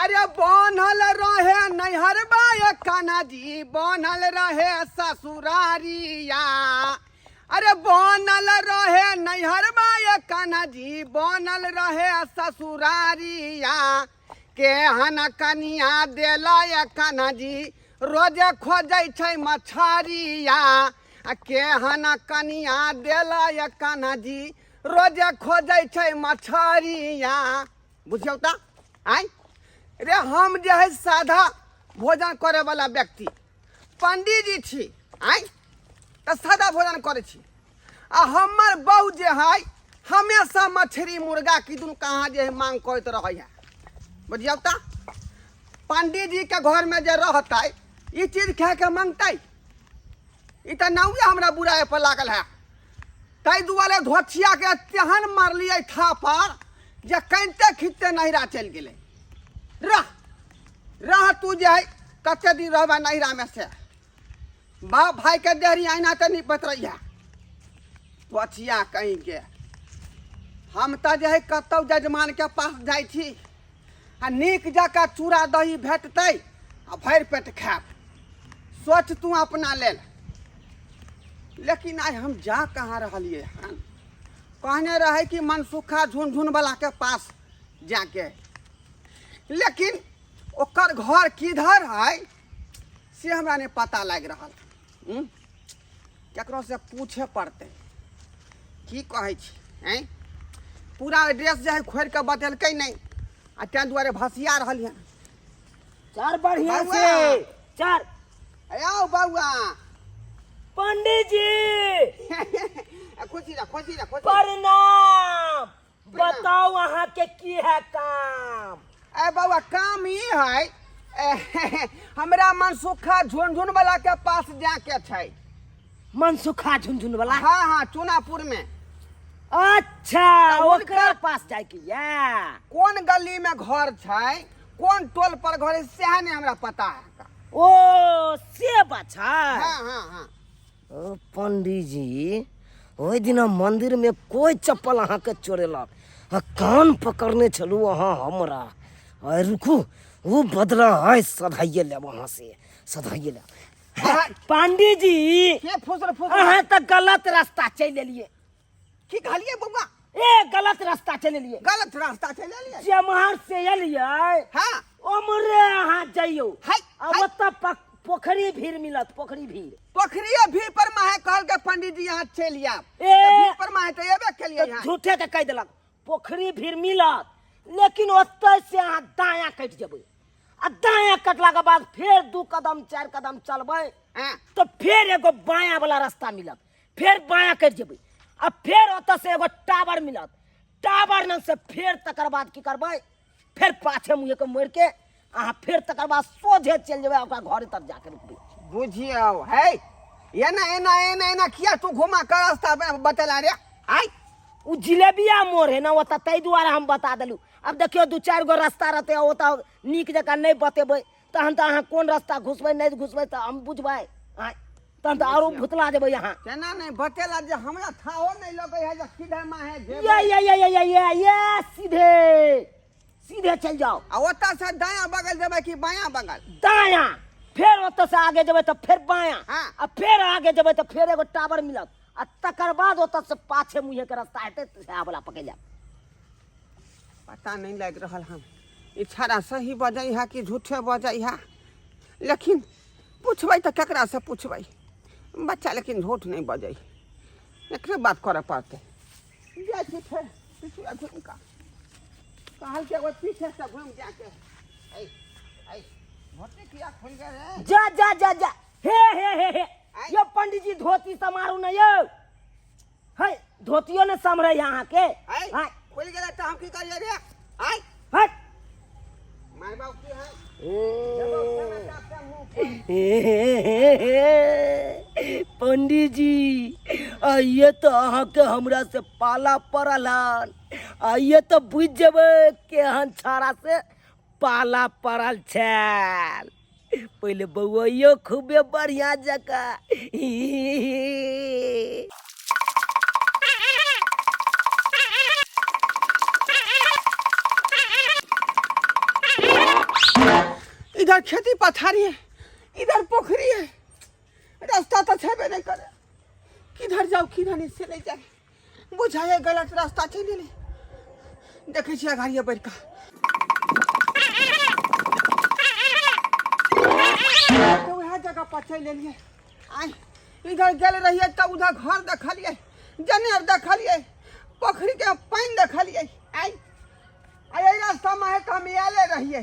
अरे बनल रहे नैहर बाय कान्हा जी, बनल रहे ससुरारिया। अरे बनल रहे नैहर बाय कान्हा जी, बनल रहे ससुरारिया। केहन कनिया देला कान्हा जी, रोजे खोजै छै मछरिया। केहन कनिया देला कान्हा जी, रोजे खोजै छै मछरिया। बुझियौ त आइ रे हम जे है सादा भोजन करे वाला व्यक्ति पंडित जी छी। आइ त सादा भोजन करे छी आ हमर बहू जे है हमेशा मछली मुर्गा की दुनू कहाँ जे है मांग करते रहे है। बुझियौ त पंडित जी के घर में जे रहते ई चीज खाए के मांगते ई त नौवे हमरा बुराई पर लागल है। तै दुआरे धोछिया के तेहन मारलिए थापर जे कनिते खिंचते नहिरा चल गेले। रह तू जे है कते दिन रहबा नहिरा में से बाप भाई के देहरी आईना त निपत रही है। धोछिया कहीं के हम त जे है कतौ जजमान के पास जाइ छी आ नीक जका चूड़ा दही भेटतै आ भरि पेट खाएब। सोच तू अपना लेल। लेकिन आज हम जा कहाँ रहलिए हन। कहने रहे कि मनसुखा झुनझुन वाला के पास जाके, लेकिन ओकर घर किधर है से हमरा नहीं पता लग रहा। केकरो से पूछे पड़ते की कहे छी हैं। पूरा एड्रेस जे है खोल के बतेलकै नहीं आ तें दुआरे भसिया रहल है। चार बढ़िया से चार आओ बउआ। पंडित जी खुशी रह खुशी रह खुशी। प्रणाम। बताओ वहाँ के की है काम। ए बउआ काम ई है हमरा मनसुखा झुनझुन वाला के पास जाके छै। मनसुखा झुनझुन वाला? हाँ हाँ चुनापुर में। अच्छा ओकरा पास जाए के या? कौन गली में घर छै कौन टोल पर घर है से नहीं हमरा पता है। ओ से बात छै। हाँ हाँ हाँ। ओ पंडित जी ओहि दिन मंदिर में कोई चप्पल अहाँ के चोरेलक आ कान पकड़ने छलू अहाँ हमरा। अरे रुकू वो बदला है सधाइए ले वहाँ से सधाइए ले। पंडित जी के फुसर अहाँ तो गलत रास्ता चल लिए। की कहलिए बउआ? ए गलत रास्ता चल लिए। गलत रास्ता चले लिए? जमहर से एलिए हाँ ओमरे अहाँ जाइयो हाय आ ओतऽ पोखरी भीड़ मिलत। पोखरी भीड़ पोखरिया भी पर माहे कहल के पंडित जी यहाँ चल आब। ए पर माहे तो एबे के लिए यहाँ। झूठे के कह देलक पोखरी भीड़ मिलत लेकिन ओतऽ से अहाँ दायां कट जेबै आ दायां कटला के बाद फिर 2 कदम 4 कदम चलबै तो फिर एगो बायां वाला रास्ता मिलत। फिर बायां कट जेबै आ फिर ओतऽ से एगो टावर मिलत। टावर न से फिर तकर बाद की करबै फिर पाछे मुँह के मोड़ के अहाँ फिर तकर बाद सोझे चल जेबै ओकरा घर तक जाके रुकबै। बुझियो है एना एना एना एना किया तू घुमा कर रास्ता बतला रे। आई उ जिलेबिया मोड़ है ना ओतऽ तै दुआरे हम बता देलू। अब देखियो 2-4 गो रास्ता रहते ओतऽ नीक जकाँ नहीं बतेबै तहन तो अहाँ कोन रास्ता घुसबै नहीं घुसबै तो हम बुझबै तहन तो आरो भुतला जेबै यहाँ। केना नहीं बतेला जे हमरा थाहो नहीं लगे है जे सीधे माहे जेबै। ये सीधे सीधे चल जाओ। आ ओतऽ से दायां बगल जेबै कि बायां बगल? दायां। फिर ओतऽ से आगे जेबै तो फिर बायां। हाँ। आ फिर आगे जेबै तो फिर एगो टावर मिलत आ तकर बाद ओतऽ से पाछे मुँहे के रास्ता हेतै से वाला पकड़ जाब। पता नहीं लग रहा हम ई छड़ा सही बजै है कि झूठे बजै है। लेकिन पूछबै तो केकरा से पूछबै बच्चा लेकिन झूठ नहीं बजै एकरे बात करे पड़ते। जाइ छी फिर पीछे घूम का कहल के वो पीछे से घूम जाके ऐ ऐ भोटे किया खुल गए रे। जा जा जा जा हे यो पंडित जी धोती समारू न यो है धोतियो ने समरे यहाँ के। आई हाय खुल गेला त हम की करिए रे। आई हट माय बाप की है पंडित जी आइए तो अहाँ के हमरा से पाला पड़ल हन। आइए तो बुझ जेबै केहन छाड़ा से पाला पड़ल छल। पहले बउआइयो खूबे बढ़िया जका इधर खेती पथारी है, इधर पोखरी है, रास्ता तो छेबे नहीं करे। किधर जाओ किधर इससे नहीं जाए, बुझाए गलत रास्ता चले ले। देखे छियै गाड़िया बैठ का तो वह जगह पर चल लिए। आई इधर गल रहिए तो उधर घर देखलिए, जनेर देखलिए, पोखरी के पानी देखलिए। आई आई रास्ता में है तो हम आले रहिए।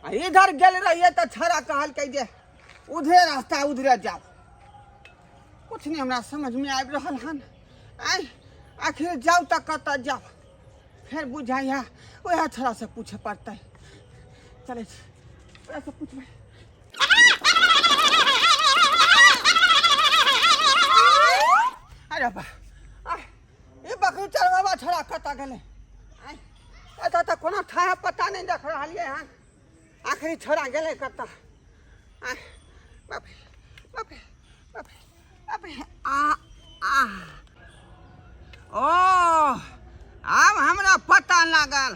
इधर गल रहिए तो छड़ा कहल कह दे उधरे रास्ता उधरे जाओ। कुछ नहीं हमरा समझ में आबि रहल हन। आई आखिर जाओ तो कत जाओ, फिर बुझाइया वह छड़ा से पूछे पड़ता है। चले से पूछबे। अरे बा ये बकरी चरवावा छड़ा कता गले। अच्छा तो कोनो था पता नहीं देख रहा है। आखिरी छड़ा गले कता। बापे बापे बापे बापे आ ओ अब हमरा पता लागल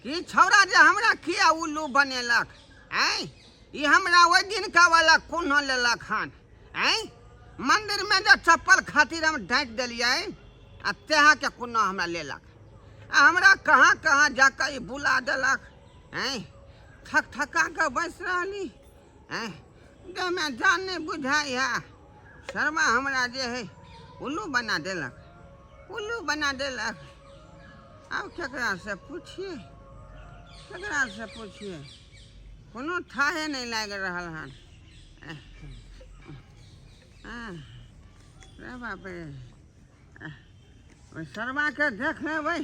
कि छौड़ा जे हमरा किया उल्लू बनेलक। हैं ये हमरा ओइ दिन का वाला कुन लेलक हन। हैं मंदिर में जो चप्पल खातिर हम डांट दिलिए आ तेहा के कुना हमरा लेलक। हमरा कहाँ कहाँ जाकर ये बुला देलक। हैं थक थका के बैस रहली। हैं दे में जान नहीं बुझाई है। शर्मा हमरा जे है उल्लू बना देलक, उल्लू बना देलक। अब केकरा से पूछिए, केकरा से पूछिए, कोनो थाहे नहीं लाग रहल हन। रे बाप रे शर्मा के देख लेबै,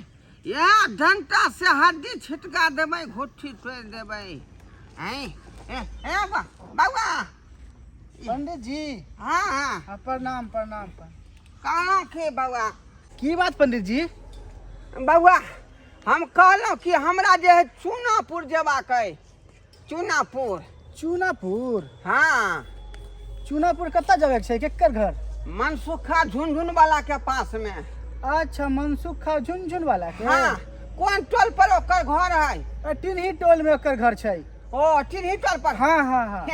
यह डंटा से हड्डी छिटका देबै, घुट्ठी तोड़ देबै। बाबा पंडित जी। हाँ हाँ प्रणाम प्रणाम। कहाँ के बाबा? की बात पंडित जी? बाबा हम कहलहुँ कि हमरा जे है चूनापुर जेबाक है। चूनापुर। चूनापुर? हाँ चूनापुर कत्ता जगह छै, केकर घर? मनसुखा झुनझुन वाला के पास में। अच्छा मनसुखा झुनझुन वाला के? हाँ कौन टोल पर ओकर घर है? टिन्ही टोल में ओकर घर छै। ओ टिन्ही टोल पर? हाँ हाँ हाँ।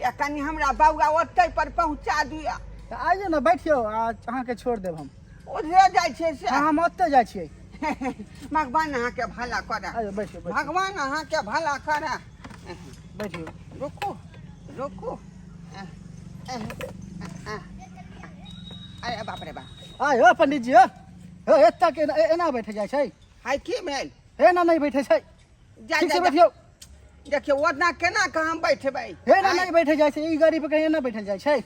या कनी हमरा बाबा ओतै पर पहुँचा दिया। आइए ना बैठियो, अहाँ के छोड़ देब हम। उधरे जाइ छै से? हाँ हम ओतै जाइ छियै। भगवान अहाँ के भला करे। आइए बैठियो बैठियो। भगवान अहाँ के भला करे। बैठियो। रुकू रुकू। अरे बाप रे बाप। आइ हो पंडित जी, हो एत्ता के एना बैठे जाइ छै? हाय की भेल? एना नहीं बैठे छै। जा ठीक से जा बैठियो। देखियो ओतना केना के हम बैठबै? एना नहीं बैठे जाइ छै, ई गाड़ी पे कहीं एना बैठल जाइ छै?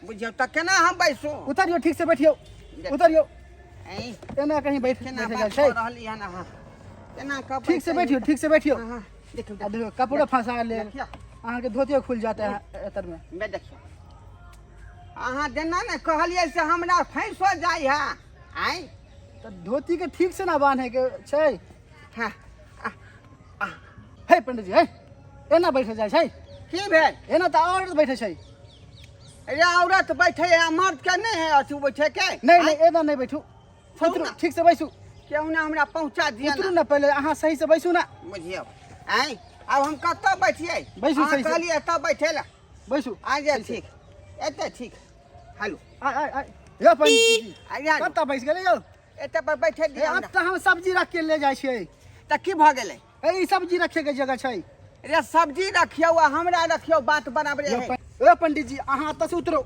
बुझियो त केना हम बैसू? उतरियो, ठीक से बैठियो, उतरियो। ऐ एना कहीं बैठ केना बैठे जाइ बात छै? कर रहली हन अहाँ? केना का ठीक से बैठियो, ठीक से बैठियो। हां देखियो देखो कपड़ा फंसा ले, देखियो अहाँ के धोतियो खुल जाते हैं एतर में। मैं देखियो अहाँ जेना ने कहलिए से हमरा फैसो जाय है। आई तो धोती के ठीक से ना बांधे के छै। हां हे पंडित जी, हे एना बैठे जाइ छै? की भेल? एना तो औरत बैठे छै। अरे औरत बैठे है, मर्द के नहीं है अथु बैठे के? नहीं नहीं एना नहीं बैठू, उतरू, ठीक से बैसू। क्यों ना हमरा पहुंचा दिया उतरू ना? ना पहले, अहाँ सही से बैसू ना। बुझियो आई अब हम कत्ता बैठिए? बैसू सही से। कहलिए तब बैठेला। बैसू आ जा ठीक एते ठीक। हेलो आ आ आ यो पंडित जी, आ जा कत्ता बैस गेलै यो? एते पर बैठे दिया अब तो हम सब्जी रख के ले जाइ छियै। त की भ गेलै? ए सब्जी रखे के जगह छै। रे सब्जी रखियो आ हमरा रखियो, बात बराबरे है। ए पंडित जी अहाँ एतऽ से उतरो,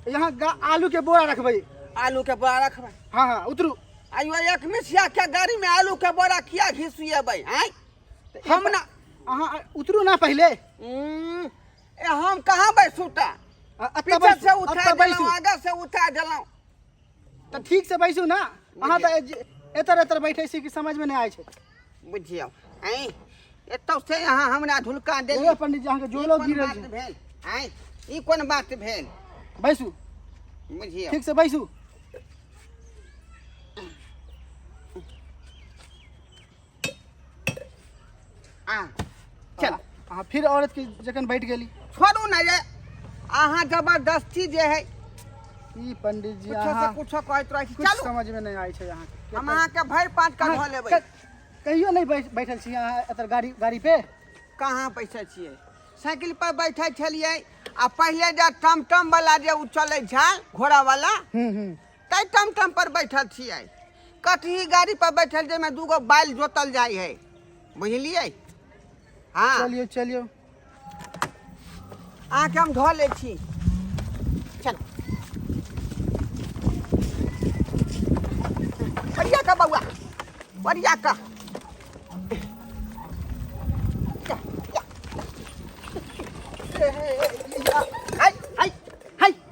यहाँ आलू के बोरा रखबै। आलू के बोरा रखबै? हाँ हाँ उतरू। आइयो एक मिसिया के गाड़ी में आलू के बोरा किया घिसुएबै? हैं हम ना अहाँ उतरू ना पहले। ए हम कहाँ बैसू त? पीछे से उठा देलौं, आगे से उठा देलौं। तो ठीक से बैसू ना। अहाँ तो एतर एतर बैठे छी कि समझ में नहीं आय छै। बुझियो हैं एतौ से अहाँ हमरा धुलका दे। ए पंडित जी अहाँ के जोलो गिरल छै। भेल हैं ई कोन बात भेल? बैसू, बुझियो ठीक से बैसू। चल अहाँ फिर औरत के जखन बैठ गेली। छोड़ू ना रे, अहाँ जबरदस्ती जे है ई पंडित जी कुछो से अहाँ कुछो कहत रही। कुछ चलू समझ में नहीं आय छै अहाँ के। हम अहाँ के भर पाँच का धो लेबै। कहियो नहीं बैठल छी अहाँ एतर गाड़ी पे? कहाँ बैठे छियै साइकिल पर बैठे छलियै आ पहले जे टमटम वाला जे उ चले झाल घोड़ा वाला तै टमटम पर बैठल छियै कटही गाड़ी पर बैठल जेमे दूगो बैल जोतल जाइ है बुझलियै हाँ चलियो चलियो आके हम धो ले छी चल बढ़िया का बउआ बढ़िया का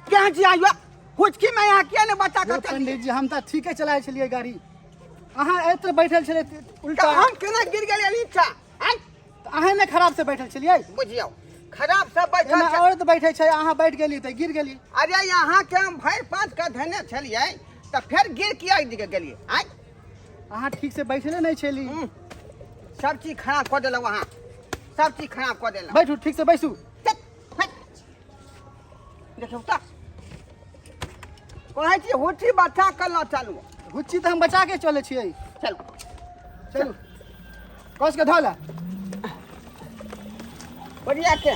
क्या जी आइयो हुचकी में यहाँ किया ने बता यो कर पंडित जी हम तो ठीक है चलाए छलिए गाड़ी अहाँ एत बैठल छले उल्टा हम केना गिर गेलियै नीचा हैं अहाँ ने खराब से बैठल छलिए बुझियो खराब से बैठल एना छै औरत बैठे छै अहाँ बैठ गेली त गिर गेली अरे यहाँ के हम भैर पाँच का धने छलियै त फिर गिर किया दिखे गेलियै हैं अहाँ ठीक से बैठले नहीं छली सब चीज खराब कर देलौ वहाँ सब चीज खराब कर देलौ बैठू ठीक से बैसू देखियो त कहै छी हुची बच्चा कल चालू हुच्ची तो हम बचा के चले छिए चलो चलू कस के धोला बढ़िया के